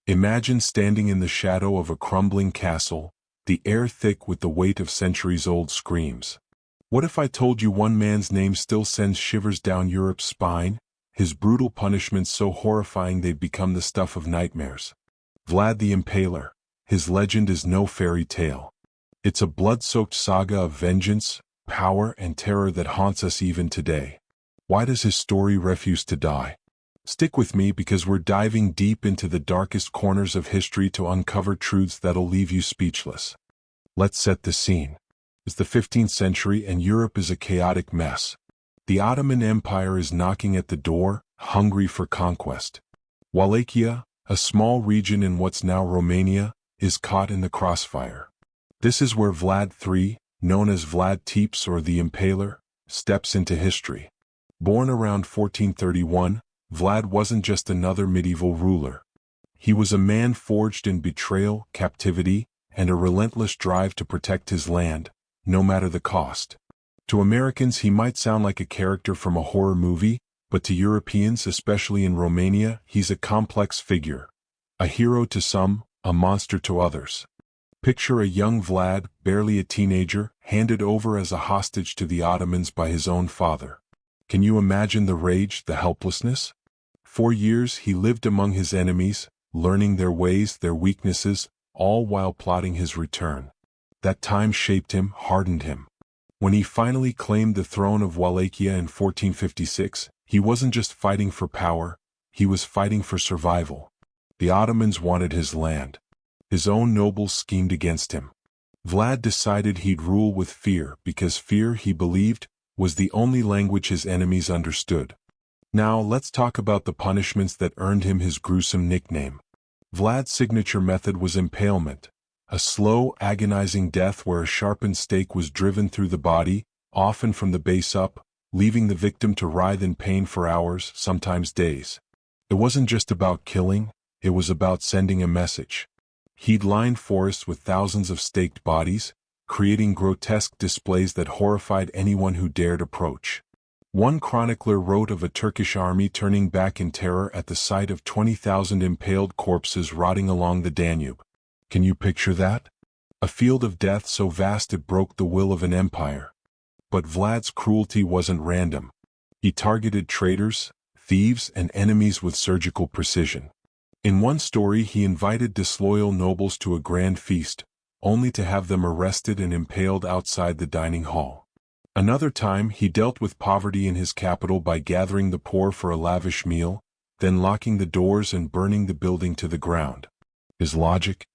Imagine standing in the shadow of a crumbling castle, the air thick with the weight of centuries-old screams. What if I told you one man's name still sends shivers down Europe's spine, his brutal punishments so horrifying they've become the stuff of nightmares? Vlad the Impaler. His legend is no fairy tale. It's a blood-soaked saga of vengeance, power, and terror that haunts us even today. Why does his story refuse to die? Stick with me because we're diving deep into the darkest corners of history to uncover truths that'll leave you speechless. Let's set the scene. It's the 15th century and Europe is a chaotic mess. The Ottoman Empire is knocking at the door, hungry for conquest. Wallachia, a small region in what's now Romania, is caught in the crossfire. This is where Vlad III, known as Vlad Tepes or the Impaler, steps into history. Born around 1431, Vlad wasn't just another medieval ruler. He was a man forged in betrayal, captivity, and a relentless drive to protect his land, no matter the cost. To Americans he might sound like a character from a horror movie, but to Europeans, especially in Romania, he's a complex figure. A hero to some, a monster to others. Picture a young Vlad, barely a teenager, handed over as a hostage to the Ottomans by his own father. Can you imagine the rage, the helplessness? For years he lived among his enemies, learning their ways, their weaknesses, all while plotting his return. That time shaped him, hardened him. When he finally claimed the throne of Wallachia in 1456, he wasn't just fighting for power, he was fighting for survival. The Ottomans wanted his land. His own nobles schemed against him. Vlad decided he'd rule with fear because fear, he believed, was the only language his enemies understood. Now let's talk about the punishments that earned him his gruesome nickname. Vlad's signature method was impalement, a slow, agonizing death where a sharpened stake was driven through the body, often from the base up, leaving the victim to writhe in pain for hours, sometimes days. It wasn't just about killing, it was about sending a message. He'd lined forests with thousands of staked bodies, creating grotesque displays that horrified anyone who dared approach. One chronicler wrote of a Turkish army turning back in terror at the sight of 20,000 impaled corpses rotting along the Danube. Can you picture that? A field of death so vast it broke the will of an empire. But Vlad's cruelty wasn't random. He targeted traitors, thieves, and enemies with surgical precision. In one story he invited disloyal nobles to a grand feast, only to have them arrested and impaled outside the dining hall. Another time he dealt with poverty in his capital by gathering the poor for a lavish meal, then locking the doors and burning the building to the ground. His logic?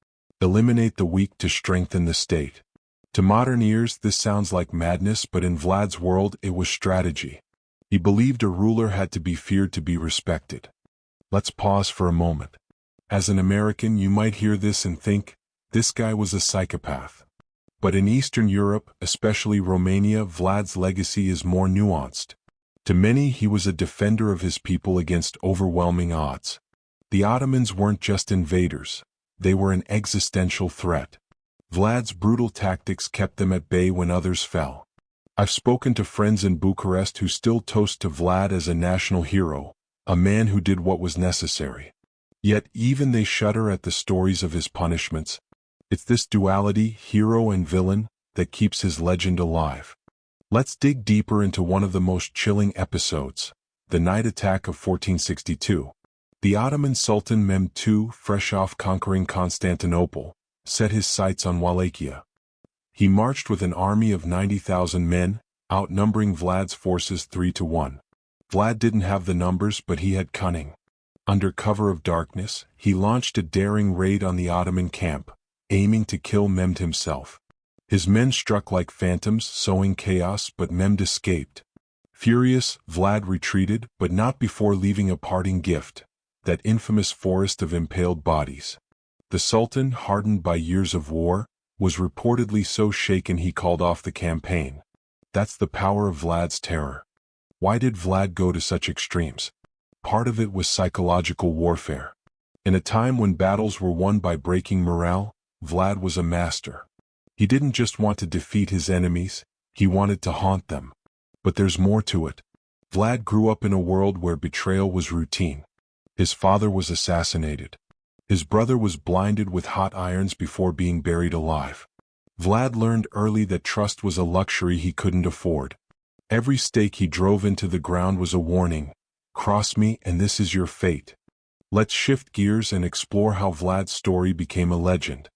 Eliminate the weak to strengthen the state. To modern ears this sounds like madness, but in Vlad's world it was strategy. He believed a ruler had to be feared to be respected. Let's pause for a moment. As an American you might hear this and think, this guy was a psychopath. But in Eastern Europe, especially Romania, Vlad's legacy is more nuanced. To many he was a defender of his people against overwhelming odds. The Ottomans weren't just invaders, they were an existential threat. Vlad's brutal tactics kept them at bay when others fell. I've spoken to friends in Bucharest who still toast to Vlad as a national hero, a man who did what was necessary. Yet even they shudder at the stories of his punishments. It's this duality, hero and villain, that keeps his legend alive. Let's dig deeper into one of the most chilling episodes, the night attack of 1462. The Ottoman Sultan Mehmed II, fresh off conquering Constantinople, set his sights on Wallachia. He marched with an army of 90,000 men, outnumbering Vlad's forces 3-1. Vlad didn't have the numbers, but he had cunning. Under cover of darkness, he launched a daring raid on the Ottoman camp, aiming to kill Mehmed himself. His men struck like phantoms, sowing chaos, but Mehmed escaped. Furious, Vlad retreated, but not before leaving a parting gift, that infamous forest of impaled bodies. The Sultan, hardened by years of war, was reportedly so shaken he called off the campaign. That's the power of Vlad's terror. Why did Vlad go to such extremes? Part of it was psychological warfare. In a time when battles were won by breaking morale, Vlad was a master. He didn't just want to defeat his enemies, he wanted to haunt them. But there's more to it. Vlad grew up in a world where betrayal was routine. His father was assassinated. His brother was blinded with hot irons before being buried alive. Vlad learned early that trust was a luxury he couldn't afford. Every stake he drove into the ground was a warning. Cross me and this is your fate. Let's shift gears and explore how Vlad's story became a legend.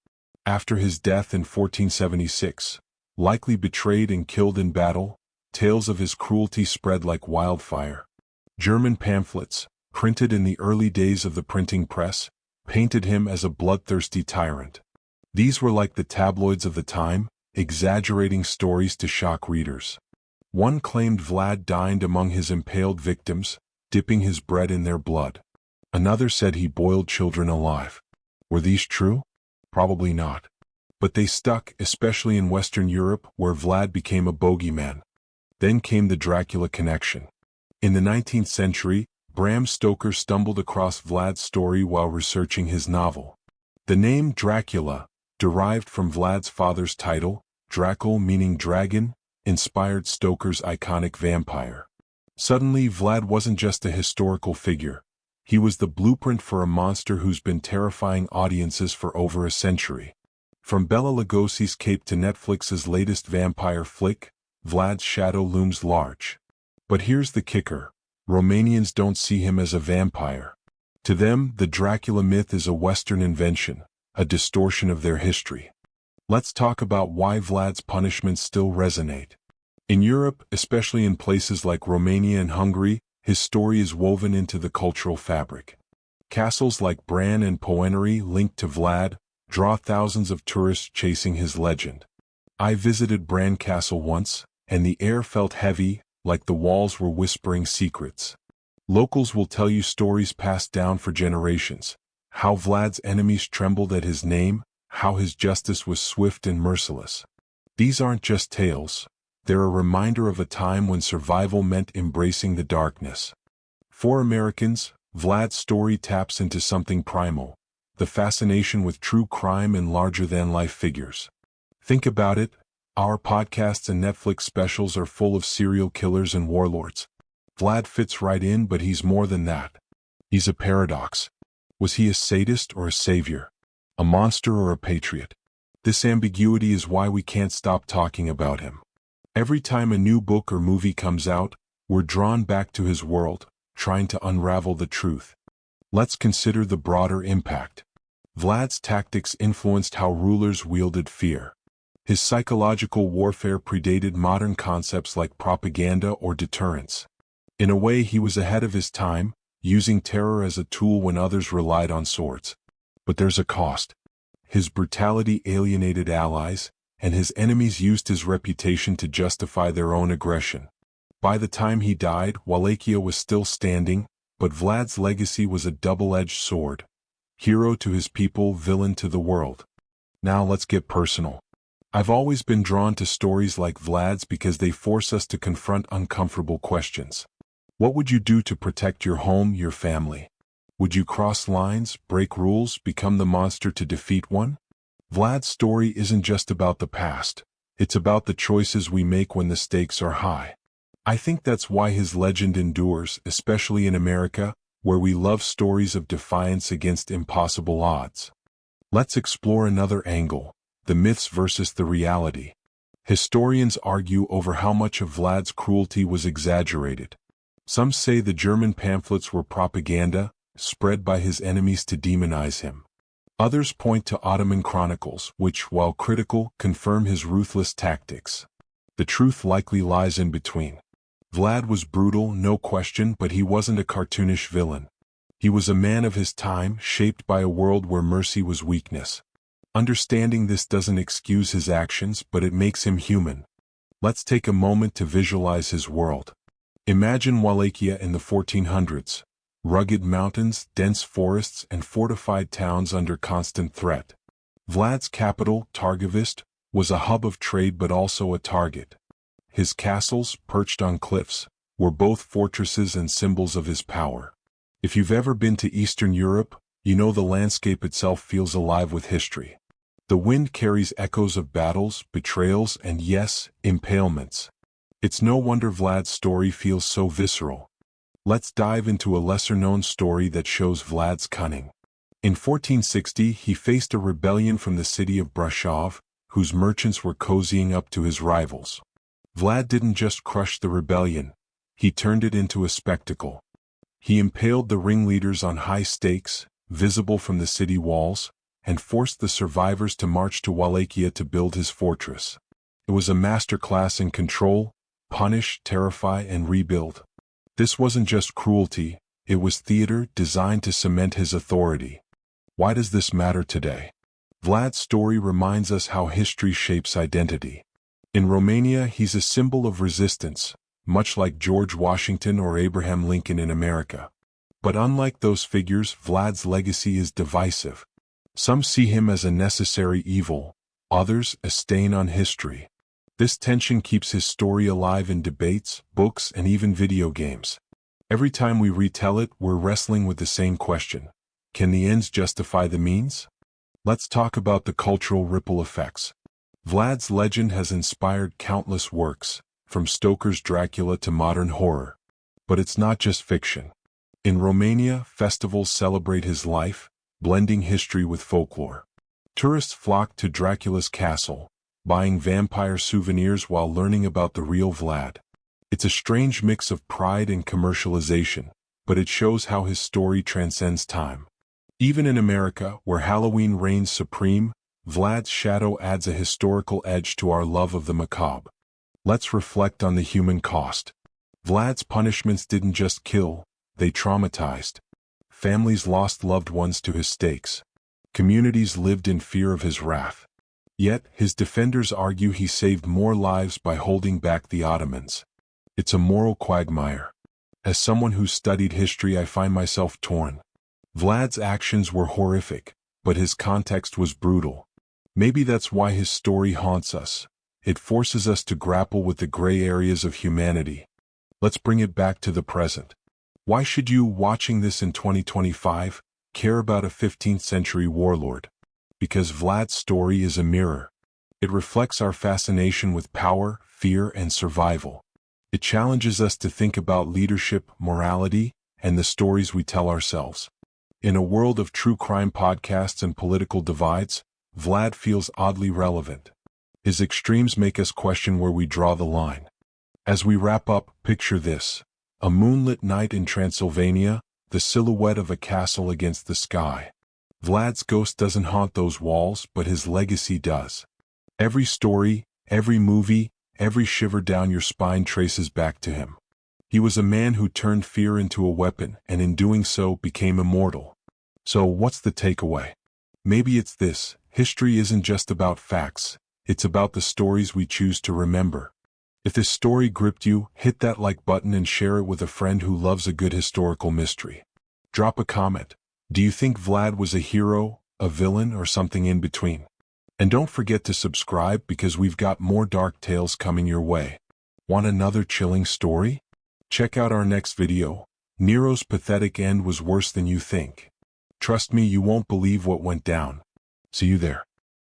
After his death in 1476, likely betrayed and killed in battle, tales of his cruelty spread like wildfire. German pamphlets, printed in the early days of the printing press, painted him as a bloodthirsty tyrant. These were like the tabloids of the time, exaggerating stories to shock readers. One claimed Vlad dined among his impaled victims, dipping his bread in their blood. Another said he boiled children alive. Were these true? Probably not. But they stuck, especially in Western Europe, where Vlad became a bogeyman. Then came the Dracula connection. In the 19th century, Bram Stoker stumbled across Vlad's story while researching his novel. The name Dracula, derived from Vlad's father's title, Dracul meaning dragon, inspired Stoker's iconic vampire. Suddenly, Vlad wasn't just a historical figure. He was the blueprint for a monster who's been terrifying audiences for over a century. From Bela Lugosi's Cape to Netflix's latest vampire flick, Vlad's shadow looms large. But here's the kicker. Romanians don't see him as a vampire. To them, the Dracula myth is a Western invention, a distortion of their history. Let's talk about why Vlad's punishments still resonate. In Europe, especially in places like Romania and Hungary, his story is woven into the cultural fabric. Castles like Bran and Poenary, linked to Vlad, draw thousands of tourists chasing his legend. I visited Bran Castle once, and the air felt heavy, like the walls were whispering secrets. Locals will tell you stories passed down for generations, how Vlad's enemies trembled at his name, how his justice was swift and merciless. These aren't just tales, they're a reminder of a time when survival meant embracing the darkness. For Americans, Vlad's story taps into something primal, the fascination with true crime and larger-than-life figures. Think about it. Our podcasts and Netflix specials are full of serial killers and warlords. Vlad fits right in, but he's more than that. He's a paradox. Was he a sadist or a savior? A monster or a patriot? This ambiguity is why we can't stop talking about him. Every time a new book or movie comes out, we're drawn back to his world, trying to unravel the truth. Let's consider the broader impact. Vlad's tactics influenced how rulers wielded fear. His psychological warfare predated modern concepts like propaganda or deterrence. In a way, he was ahead of his time, using terror as a tool when others relied on swords. But there's a cost. His brutality alienated allies, and his enemies used his reputation to justify their own aggression. By the time he died, Wallachia was still standing, but Vlad's legacy was a double-edged sword. Hero to his people, villain to the world. Now let's get personal. I've always been drawn to stories like Vlad's because they force us to confront uncomfortable questions. What would you do to protect your home, your family? Would you cross lines, break rules, become the monster to defeat one? Vlad's story isn't just about the past. It's about the choices we make when the stakes are high. I think that's why his legend endures, especially in America, where we love stories of defiance against impossible odds. Let's explore another angle. The myths versus the reality. Historians argue over how much of Vlad's cruelty was exaggerated. Some say the German pamphlets were propaganda, spread by his enemies to demonize him. Others point to Ottoman chronicles, which, while critical, confirm his ruthless tactics. The truth likely lies in between. Vlad was brutal, no question, but he wasn't a cartoonish villain. He was a man of his time, shaped by a world where mercy was weakness. Understanding this doesn't excuse his actions, but it makes him human. Let's take a moment to visualize his world. Imagine Wallachia in the 1400s. Rugged mountains, dense forests, and fortified towns under constant threat. Vlad's capital, Targovist, was a hub of trade but also a target. His castles, perched on cliffs, were both fortresses and symbols of his power. If you've ever been to Eastern Europe, you know the landscape itself feels alive with history. The wind carries echoes of battles, betrayals, and yes, impalements. It's no wonder Vlad's story feels so visceral. Let's dive into a lesser-known story that shows Vlad's cunning. In 1460 he faced a rebellion from the city of Brashov, whose merchants were cozying up to his rivals. Vlad didn't just crush the rebellion, he turned it into a spectacle. He impaled the ringleaders on high stakes, visible from the city walls, and forced the survivors to march to Wallachia to build his fortress. It was a masterclass in control, punish, terrify, and rebuild. This wasn't just cruelty, it was theater designed to cement his authority. Why does this matter today? Vlad's story reminds us how history shapes identity. In Romania, he's a symbol of resistance, much like George Washington or Abraham Lincoln in America. But unlike those figures, Vlad's legacy is divisive. Some see him as a necessary evil, others a stain on history. This tension keeps his story alive in debates, books, and even video games. Every time we retell it, we're wrestling with the same question. Can the ends justify the means? Let's talk about the cultural ripple effects. Vlad's legend has inspired countless works, from Stoker's Dracula to modern horror. But it's not just fiction. In Romania, festivals celebrate his life, blending history with folklore. Tourists flock to Dracula's castle, buying vampire souvenirs while learning about the real Vlad. It's a strange mix of pride and commercialization, but it shows how his story transcends time. Even in America, where Halloween reigns supreme, Vlad's shadow adds a historical edge to our love of the macabre. Let's reflect on the human cost. Vlad's punishments didn't just kill, they traumatized. Families lost loved ones to his stakes. Communities lived in fear of his wrath. Yet, his defenders argue he saved more lives by holding back the Ottomans. It's a moral quagmire. As someone who's studied history, I find myself torn. Vlad's actions were horrific, but his context was brutal. Maybe that's why his story haunts us. It forces us to grapple with the gray areas of humanity. Let's bring it back to the present. Why should you, watching this in 2025, care about a 15th century warlord? Because Vlad's story is a mirror. It reflects our fascination with power, fear, and survival. It challenges us to think about leadership, morality, and the stories we tell ourselves. In a world of true crime podcasts and political divides, Vlad feels oddly relevant. His extremes make us question where we draw the line. As we wrap up, picture this. A moonlit night in Transylvania, the silhouette of a castle against the sky. Vlad's ghost doesn't haunt those walls, but his legacy does. Every story, every movie, every shiver down your spine traces back to him. He was a man who turned fear into a weapon, and in doing so became immortal. So what's the takeaway? Maybe it's this: history isn't just about facts, it's about the stories we choose to remember. If this story gripped you, hit that like button and share it with a friend who loves a good historical mystery. Drop a comment. Do you think Vlad was a hero, a villain, or something in between? And don't forget to subscribe because we've got more dark tales coming your way. Want another chilling story? Check out our next video. Nero's pathetic end was worse than you think. Trust me, you won't believe what went down. See you there.